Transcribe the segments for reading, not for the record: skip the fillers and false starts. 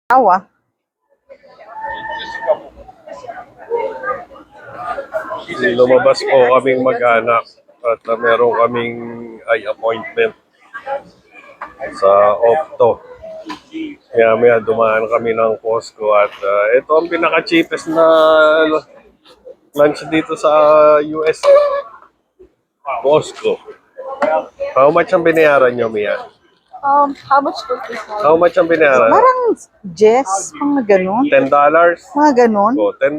Awa. Lumabas po kaming mag-anak at meron kaming eye appointment sa Opto. Kaya maya dumaan kami ng Costco at ito ang pinaka-cheapest na lunch dito sa US. Costco. How much ang binayaran nyo, Mia? How much was this one? How much ang binayaran? Parang Jess, mga ganun. $10? Mga ganun. O, $10.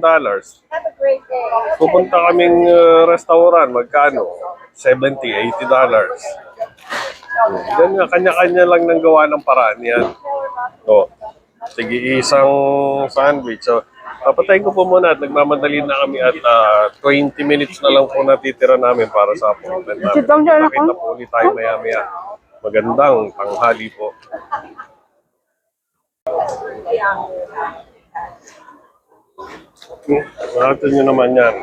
Pupunta kaming restaurant, magkano? $70, $80. Yan nga, kanya-kanya lang nang gawa ng paraan yan. O, sige, isang sandwich. So, papatayin ko po muna at nagmamadali na kami at 20 minutes na lang po natitira namin para sa appointment namin. Sit down dyan ako. Nakita po ulit tayo maya-maya. Magandang tanghali po. Natin nyo naman yan.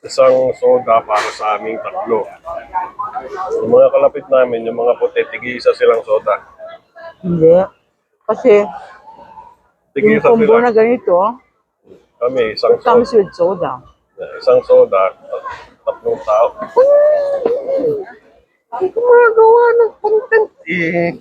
Isang soda para sa aming tatlo. Yung mga kalapit namin, yung mga puti, tig-isa silang soda. Hindi. Kasi yung Tig-isa combo sila. na ganito, Kami, isang comes soda. with soda. Isang soda, tatlong tao. Hindi ko magagawa ng content. Eh,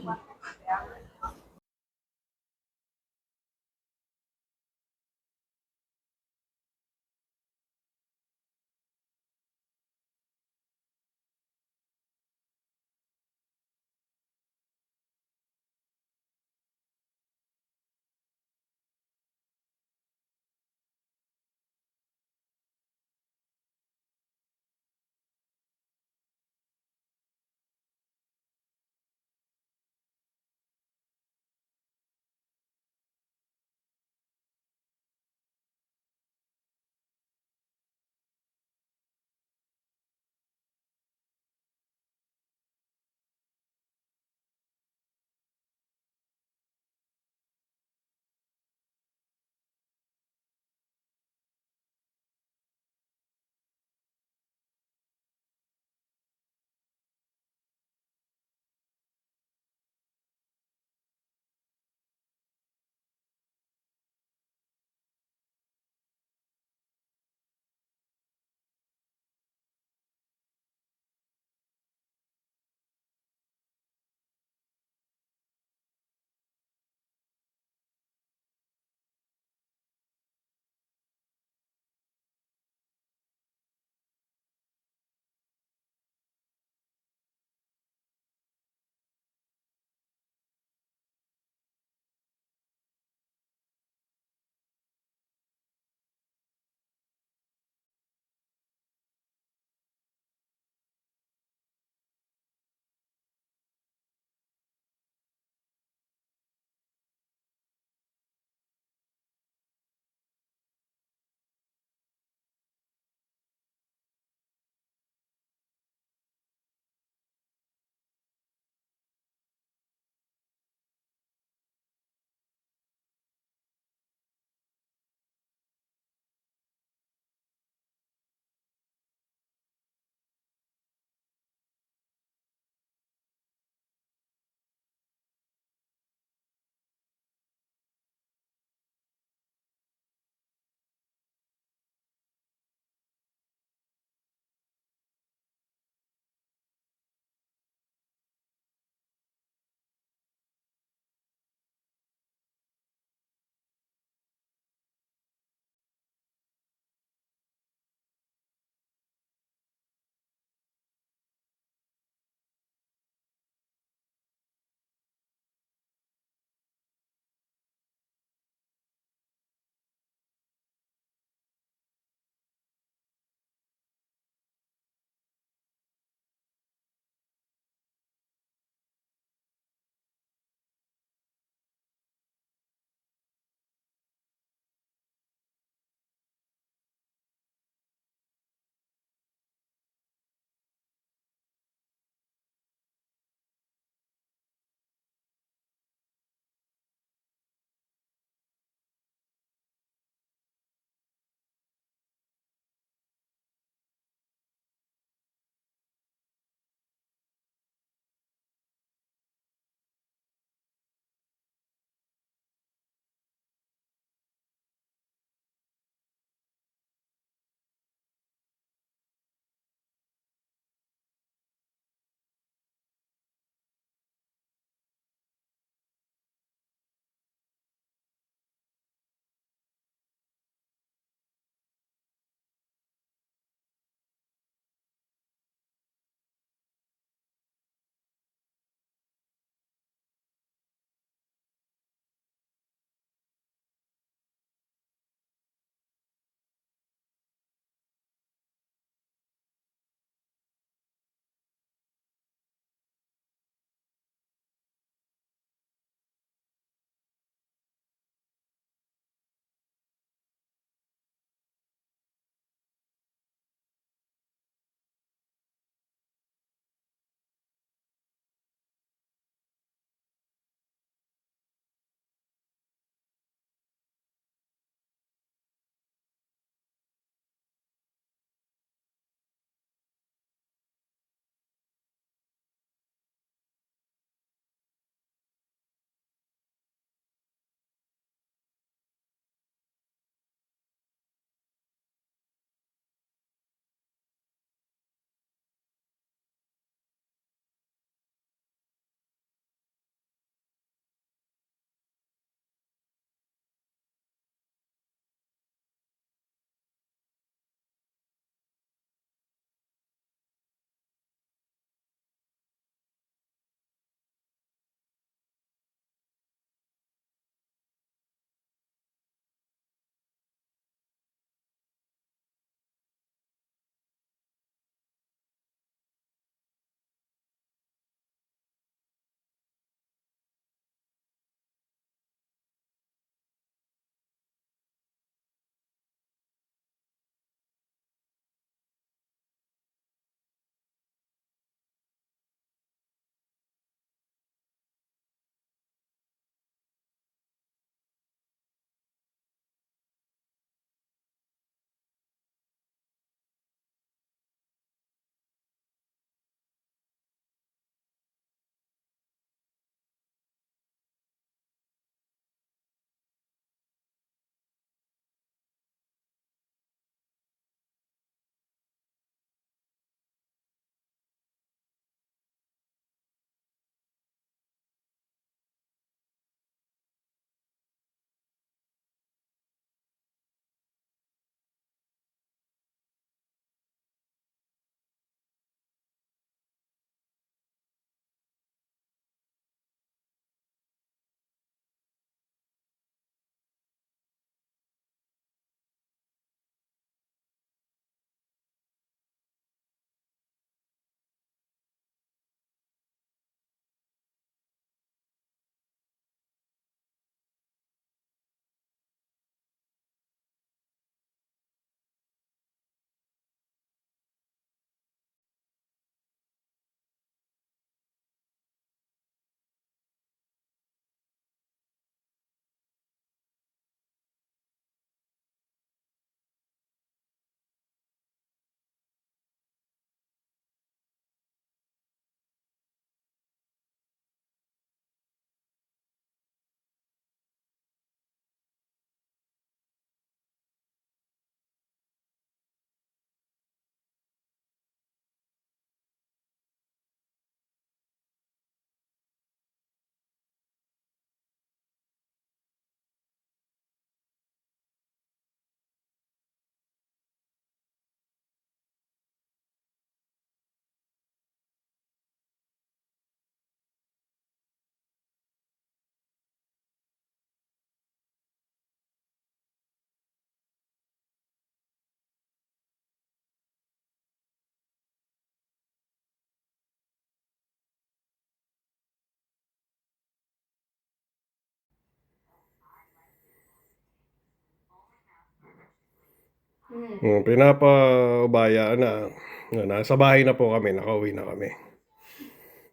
Pinapaubaya na. Nasa bahay na po kami, nakauwi na kami.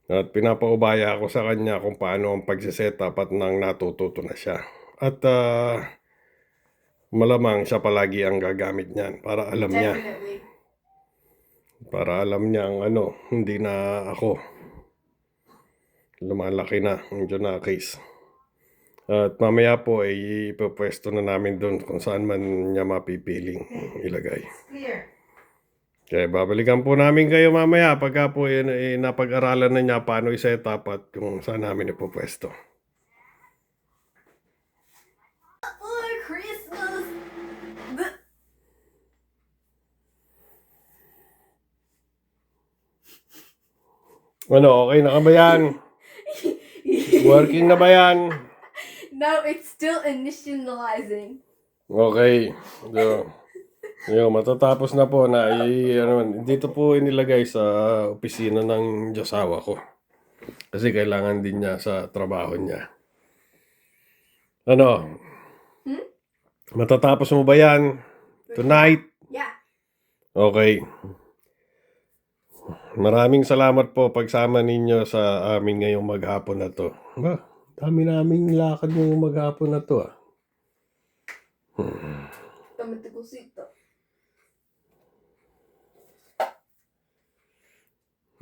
At pinapaubaya ako sa kanya kung paano ang pagsiset-up at nang natututo na siya. At malamang siya palagi ang gagamit niyan para alam niya. Definitely. Para alam niya ang hindi na ako. Lumalaki na ang Junakis. At mamaya po ay ipopwesto na namin doon kung saan man niya mapipiling ilagay. Clear. Kaya babalikan po namin kayo mamaya pagka po napag-aralan na niya paano i-set up at kung saan namin ipopwesto. For Christmas. Okay na ka ba yan? Working na ba yan? No, it's still initializing. Okay. So, matatapos na po na dito po inilagay sa opisina ng josawa ko. Kasi kailangan din niya sa trabaho niya. Matatapos mo ba yan? Tonight? Yeah. Okay. Maraming salamat po pagsama ninyo sa amin ngayong maghapon na to. Ba, dami naming lakad ngayong maghapon na to. Tómate cosito.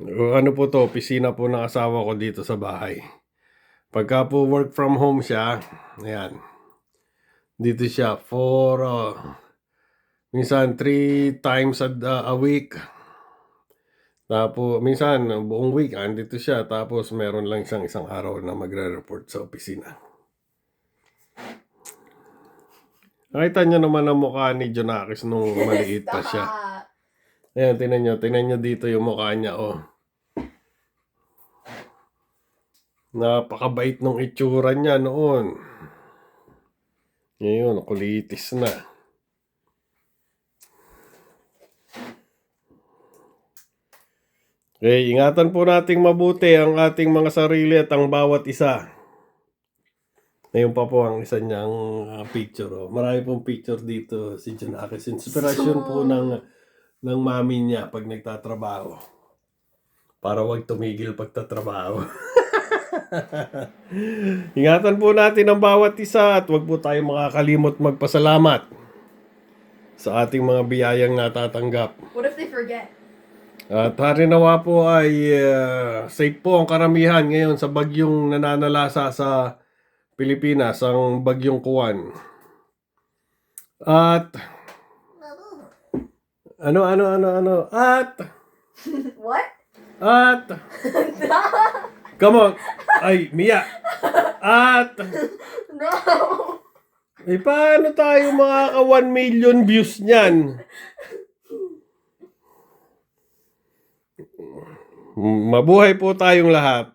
Ano po to, opisina po ng asawa ko dito sa bahay. Pagka po work from home siya, ayan. Dito siya for minsan 3 times a week. Tapos minsan buong week andito siya, tapos meron lang siyang isang araw na magre-report sa opisina. Nakita niyo naman ang mukha ni Junakis nung maliit pa siya. Ayan, tinan niyo dito yung mukha niya, Napakabait nung itsura niya noon. Ngayon, kulitis na. Okay, ingatan po nating mabuti ang ating mga sarili at ang bawat isa. Ngayon pa po ang isa niyang picture. Marami pong picture dito si Junakis. Inspirasyon po ng mami niya pag nagtatrabaho. Para wag tumigil pagtatrabaho. Ingatan po natin ang bawat isa at wag po tayo makakalimot magpasalamat sa ating mga biyayang natatanggap. What if they forget? At harinawa po ay safe po ang karamihan ngayon sa bagyong nananalasa sa Pilipinas, ang bagyong Kuwan. At At What? come on. Ay, Mia. At No. paano tayo makaka 1 million views niyan? Mabuhay po tayong lahat.